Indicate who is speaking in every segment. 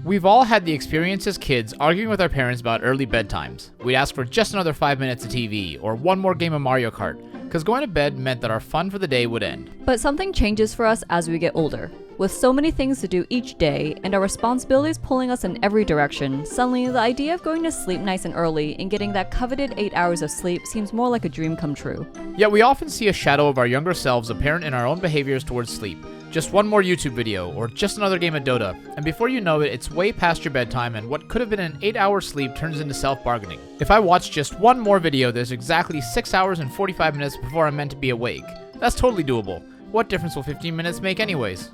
Speaker 1: We've all had the experience as kids arguing with our parents about early bedtimes. We'd ask for just another 5 minutes of TV or one more game of Mario Kart, because going to bed meant that our fun for the day would end.
Speaker 2: But something changes for us as we get older. With so many things to do each day and our responsibilities pulling us in every direction, suddenly the idea of going to sleep nice and early and getting that coveted 8 hours of sleep seems more like a dream come true.
Speaker 1: Yet we often see a shadow of our younger selves apparent in our own behaviors towards sleep. Just one more YouTube video, or just another game of Dota, and before you know it, it's way past your bedtime and what could have been an 8-hour sleep turns into self-bargaining. If I watch just one more video, there's exactly 6 hours and 45 minutes before I'm meant to be awake. That's totally doable. What difference will 15 minutes make anyways?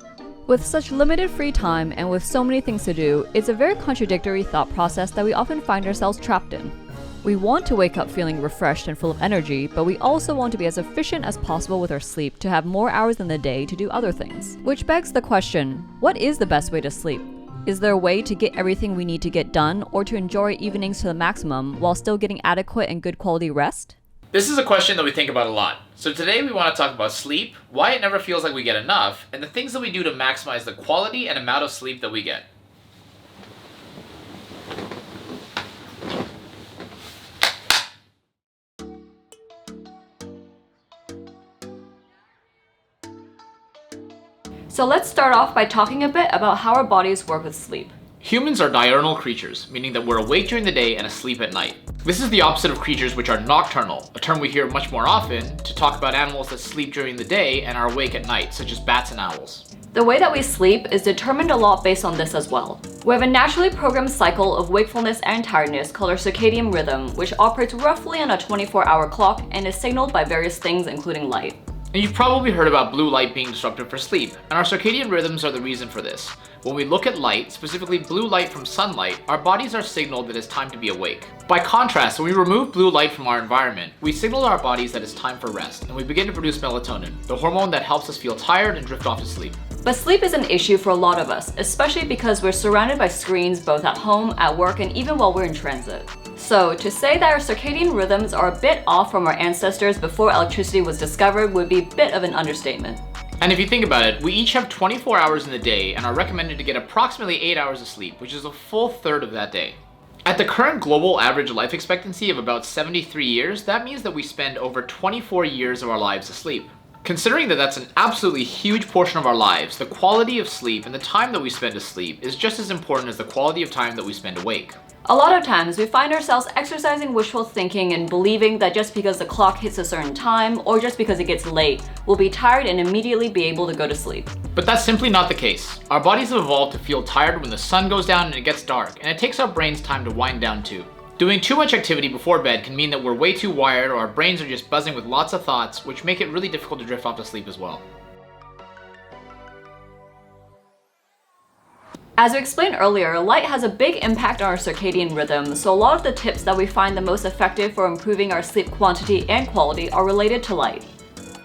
Speaker 2: With such limited free time and with so many things to do, it's a very contradictory thought process that we often find ourselves trapped in. We want to wake up feeling refreshed and full of energy, but we also want to be as efficient as possible with our sleep to have more hours in the day to do other things. Which begs the question, what is the best way to sleep? Is there a way to get everything we need to get done or to enjoy evenings to the maximum while still getting adequate and good quality rest?
Speaker 1: This is a question that we think about a lot. So today we want to talk about sleep, why it never feels like we get enough, and the things that we do to maximize the quality and amount of sleep that we get.
Speaker 2: So let's start off by talking a bit about how our bodies work with sleep.
Speaker 1: Humans are diurnal creatures, meaning that we're awake during the day and asleep at night. This is the opposite of creatures which are nocturnal, a term we hear much more often to talk about animals that sleep during the day and are awake at night, such as bats and owls.
Speaker 2: The way that we sleep is determined a lot based on this as well. We have a naturally programmed cycle of wakefulness and tiredness called our circadian rhythm, which operates roughly on a 24-hour clock and is signaled by various things including light.
Speaker 1: And you've probably heard about blue light being disruptive for sleep, and our circadian rhythms are the reason for this. When we look at light, specifically blue light from sunlight, our bodies are signaled that it's time to be awake. By contrast, when we remove blue light from our environment, we signal our bodies that it's time for rest, and we begin to produce melatonin, the hormone that helps us feel tired and drift off to sleep.
Speaker 2: But sleep is an issue for a lot of us, especially because we're surrounded by screens both at home, at work, and even while we're in transit. So, to say that our circadian rhythms are a bit off from our ancestors before electricity was discovered would be a bit of an understatement.
Speaker 1: And if you think about it, we each have 24 hours in the day and are recommended to get approximately 8 hours of sleep, which is a full third of that day. At the current global average life expectancy of about 73 years, that means that we spend over 24 years of our lives asleep. Considering that that's an absolutely huge portion of our lives, the quality of sleep and the time that we spend asleep is just as important as the quality of time that we spend awake.
Speaker 2: A lot of times, we find ourselves exercising wishful thinking and believing that just because the clock hits a certain time, or just because it gets late, we'll be tired and immediately be able to go to sleep.
Speaker 1: But that's simply not the case. Our bodies have evolved to feel tired when the sun goes down and it gets dark, and it takes our brains time to wind down too. Doing too much activity before bed can mean that we're way too wired or our brains are just buzzing with lots of thoughts, which make it really difficult to drift off to sleep as well.
Speaker 2: As we explained earlier, light has a big impact on our circadian rhythm, so a lot of the tips that we find the most effective for improving our sleep quantity and quality are related to light.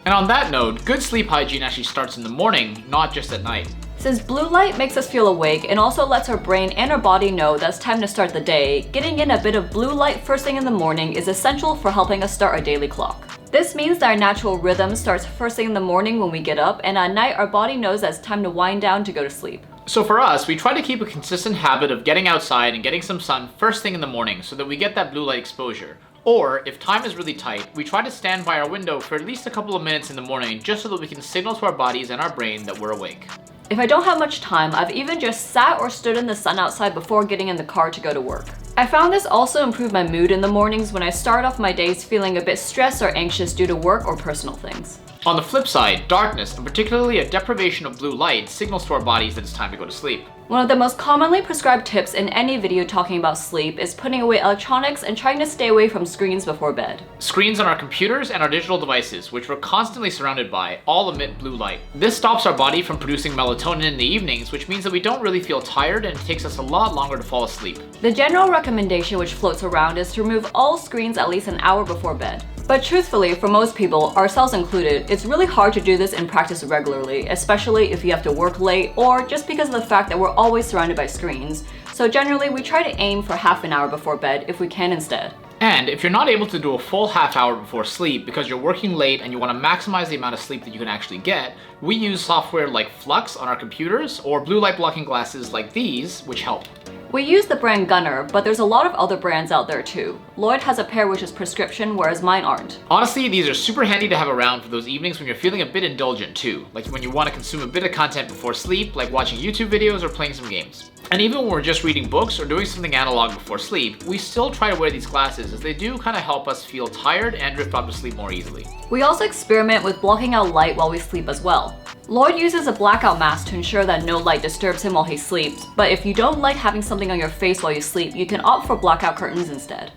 Speaker 1: And on that note, good sleep hygiene actually starts in the morning, not just at night.
Speaker 2: Since blue light makes us feel awake and also lets our brain and our body know that it's time to start the day, getting in a bit of blue light first thing in the morning is essential for helping us start our daily clock. This means that our natural rhythm starts first thing in the morning when we get up, and at night our body knows that it's time to wind down to go to sleep.
Speaker 1: So for us, we try to keep a consistent habit of getting outside and getting some sun first thing in the morning so that we get that blue light exposure. Or, if time is really tight, we try to stand by our window for at least a couple of minutes in the morning just so that we can signal to our bodies and our brain that we're awake.
Speaker 2: If I don't have much time, I've even just sat or stood in the sun outside before getting in the car to go to work. I found this also improved my mood in the mornings when I start off my days feeling a bit stressed or anxious due to work or personal things.
Speaker 1: On the flip side, darkness, and particularly a deprivation of blue light, signals to our bodies that it's time to go to sleep.
Speaker 2: One of the most commonly prescribed tips in any video talking about sleep is putting away electronics and trying to stay away from screens before bed.
Speaker 1: Screens on our computers and our digital devices, which we're constantly surrounded by, all emit blue light. This stops our body from producing melatonin in the evenings, which means that we don't really feel tired and it takes us a lot longer to fall asleep.
Speaker 2: The general recommendation which floats around is to remove all screens at least an hour before bed. But truthfully, for most people, ourselves included, it's really hard to do this in practice regularly, especially if you have to work late or just because of the fact that we're always surrounded by screens. So generally, we try to aim for half an hour before bed if we can instead.
Speaker 1: And if you're not able to do a full half hour before sleep because you're working late and you want to maximize the amount of sleep that you can actually get, we use software like Flux on our computers or blue light blocking glasses like these, which help.
Speaker 2: We use the brand Gunner, but there's a lot of other brands out there too. Lloyd has a pair which is prescription, whereas mine aren't.
Speaker 1: Honestly, these are super handy to have around for those evenings when you're feeling a bit indulgent too, like when you want to consume a bit of content before sleep, like watching YouTube videos or playing some games. And even when we're just reading books or doing something analog before sleep, we still try to wear these glasses as they do kind of help us feel tired and drift off to sleep more easily.
Speaker 2: We also experiment with blocking out light while we sleep as well. Lloyd uses a blackout mask to ensure that no light disturbs him while he sleeps, but if you don't like having something on your face while you sleep, you can opt for blackout curtains instead.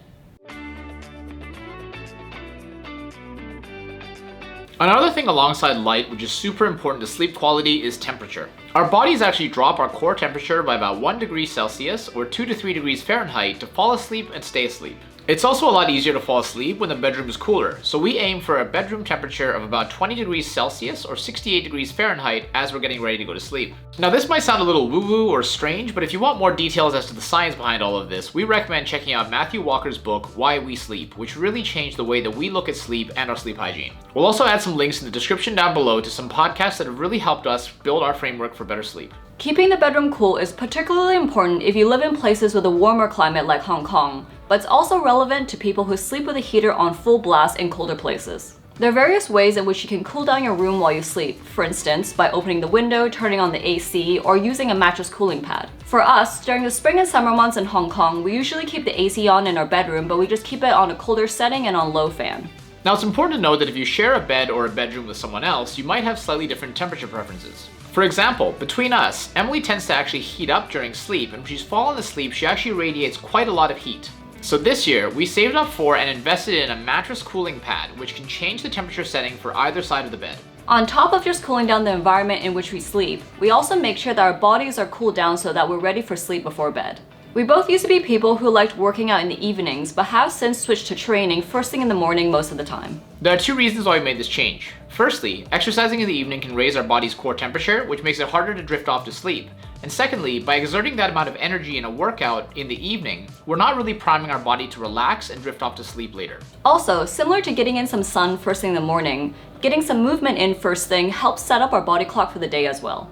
Speaker 1: Another thing alongside light, which is super important to sleep quality, is temperature. Our bodies actually drop our core temperature by about 1 degree Celsius or 2 to 3 degrees Fahrenheit to fall asleep and stay asleep. It's also a lot easier to fall asleep when the bedroom is cooler, so we aim for a bedroom temperature of about 20 degrees Celsius or 68 degrees Fahrenheit as we're getting ready to go to sleep. Now this might sound a little woo-woo or strange, but if you want more details as to the science behind all of this, we recommend checking out Matthew Walker's book, Why We Sleep, which really changed the way that we look at sleep and our sleep hygiene. We'll also add some links in the description down below to some podcasts that have really helped us build our framework for better sleep.
Speaker 2: Keeping the bedroom cool is particularly important if you live in places with a warmer climate like Hong Kong, but it's also relevant to people who sleep with a heater on full blast in colder places. There are various ways in which you can cool down your room while you sleep, for instance, by opening the window, turning on the AC, or using a mattress cooling pad. For us, during the spring and summer months in Hong Kong, we usually keep the AC on in our bedroom, but we just keep it on a colder setting and on low fan.
Speaker 1: Now it's important to note that if you share a bed or a bedroom with someone else, you might have slightly different temperature preferences. For example, between us, Emily tends to actually heat up during sleep, and when she's fallen asleep, she actually radiates quite a lot of heat. So this year, we saved up for and invested in a mattress cooling pad, which can change the temperature setting for either side of the bed.
Speaker 2: On top of just cooling down the environment in which we sleep, we also make sure that our bodies are cooled down so that we're ready for sleep before bed. We both used to be people who liked working out in the evenings, but have since switched to training first thing in the morning most of the time.
Speaker 1: There are two reasons why we made this change. Firstly, exercising in the evening can raise our body's core temperature, which makes it harder to drift off to sleep. And secondly, by exerting that amount of energy in a workout in the evening, we're not really priming our body to relax and drift off to sleep later.
Speaker 2: Also, similar to getting in some sun first thing in the morning, getting some movement in first thing helps set up our body clock for the day as well.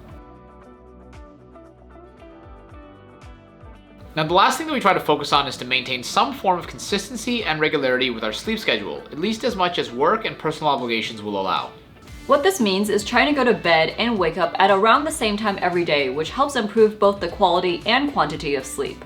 Speaker 1: Now the last thing that we try to focus on is to maintain some form of consistency and regularity with our sleep schedule, at least as much as work and personal obligations will allow.
Speaker 2: What this means is trying to go to bed and wake up at around the same time every day, which helps improve both the quality and quantity of sleep.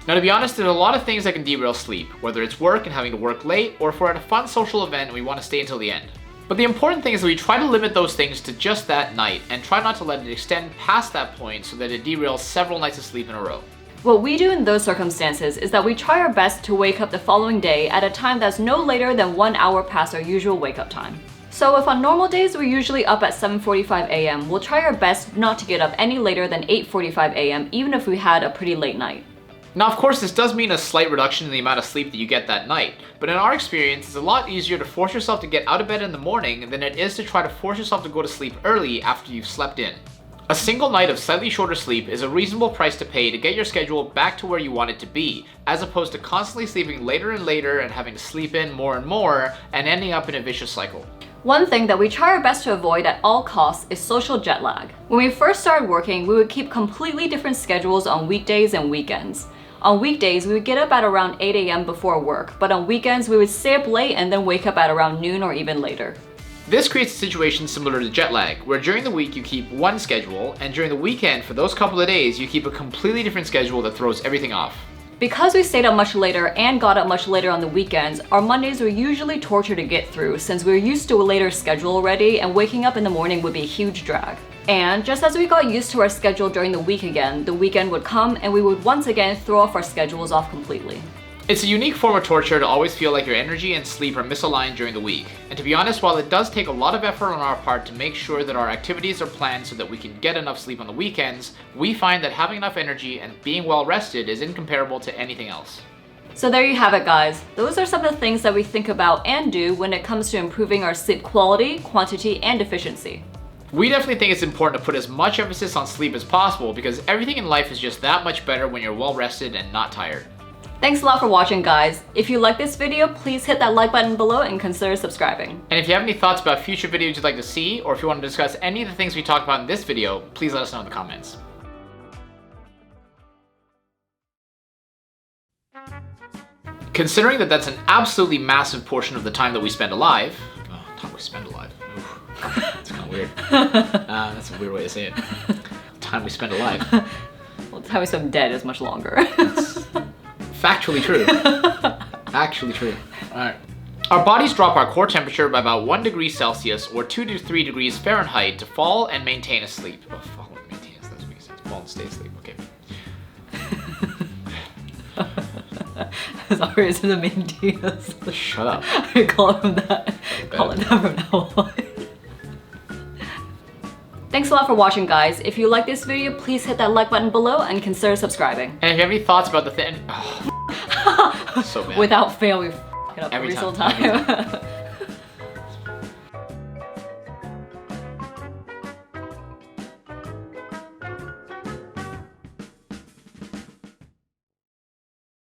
Speaker 1: Now to be honest, there's a lot of things that can derail sleep, whether it's work and having to work late, or if we're at a fun social event and we want to stay until the end. But the important thing is that we try to limit those things to just that night, and try not to let it extend past that point so that it derails several nights of sleep in a row.
Speaker 2: What we do in those circumstances is that we try our best to wake up the following day at a time that's no later than 1 hour past our usual wake-up time. So if on normal days we're usually up at 7:45 a.m., we'll try our best not to get up any later than 8:45 a.m. even if we had a pretty late night.
Speaker 1: Now of course this does mean a slight reduction in the amount of sleep that you get that night, but in our experience it's a lot easier to force yourself to get out of bed in the morning than it is to try to force yourself to go to sleep early after you've slept in. A single night of slightly shorter sleep is a reasonable price to pay to get your schedule back to where you want it to be, as opposed to constantly sleeping later and later and having to sleep in more and more and ending up in a vicious cycle.
Speaker 2: One thing that we try our best to avoid at all costs is social jet lag. When we first started working, we would keep completely different schedules on weekdays and weekends. On weekdays, we would get up at around 8 a.m. before work, but on weekends, we would stay up late and then wake up at around noon or even later.
Speaker 1: This creates a situation similar to jet lag, where during the week you keep one schedule, and during the weekend for those couple of days you keep a completely different schedule that throws everything off.
Speaker 2: Because we stayed up much later and got up much later on the weekends, our Mondays were usually torture to get through since we were used to a later schedule already and waking up in the morning would be a huge drag. And just as we got used to our schedule during the week again, the weekend would come and we would once again throw off our schedules off completely.
Speaker 1: It's a unique form of torture to always feel like your energy and sleep are misaligned during the week. And to be honest, while it does take a lot of effort on our part to make sure that our activities are planned so that we can get enough sleep on the weekends, we find that having enough energy and being well rested is incomparable to anything else.
Speaker 2: So there you have it, guys. Those are some of the things that we think about and do when it comes to improving our sleep quality, quantity, and efficiency.
Speaker 1: We definitely think it's important to put as much emphasis on sleep as possible because everything in life is just that much better when you're well rested and not tired.
Speaker 2: Thanks a lot for watching, guys. If you like this video, please hit that like button below and consider subscribing.
Speaker 1: And if you have any thoughts about future videos you'd like to see, or if you want to discuss any of the things we talked about in this video, please let us know in the comments. Considering that that's an absolutely massive portion of the time that we spend alive. Oh, time we spend alive. Oof. That's kind of weird. That's a weird way to say it. Time we spend alive.
Speaker 2: Well, the time we spend dead is much longer.
Speaker 1: That's factually true. Actually true. Alright. Our bodies drop our core temperature by about 1 degree Celsius or 2 to 3 degrees Fahrenheit to fall and maintain a sleep. Oh, fall and maintain, that doesn't make sense. Fall and stay asleep, okay.
Speaker 2: Sorry, it's the maintain a sleep.
Speaker 1: Shut up.
Speaker 2: I call it that. Call it that from now on. Thanks a lot for watching, guys. If you like this video, please hit that like button below and consider subscribing.
Speaker 1: And if you have any thoughts about the thing, oh, so bad.
Speaker 2: Without fail, we f*** it up every
Speaker 1: time.
Speaker 2: single time.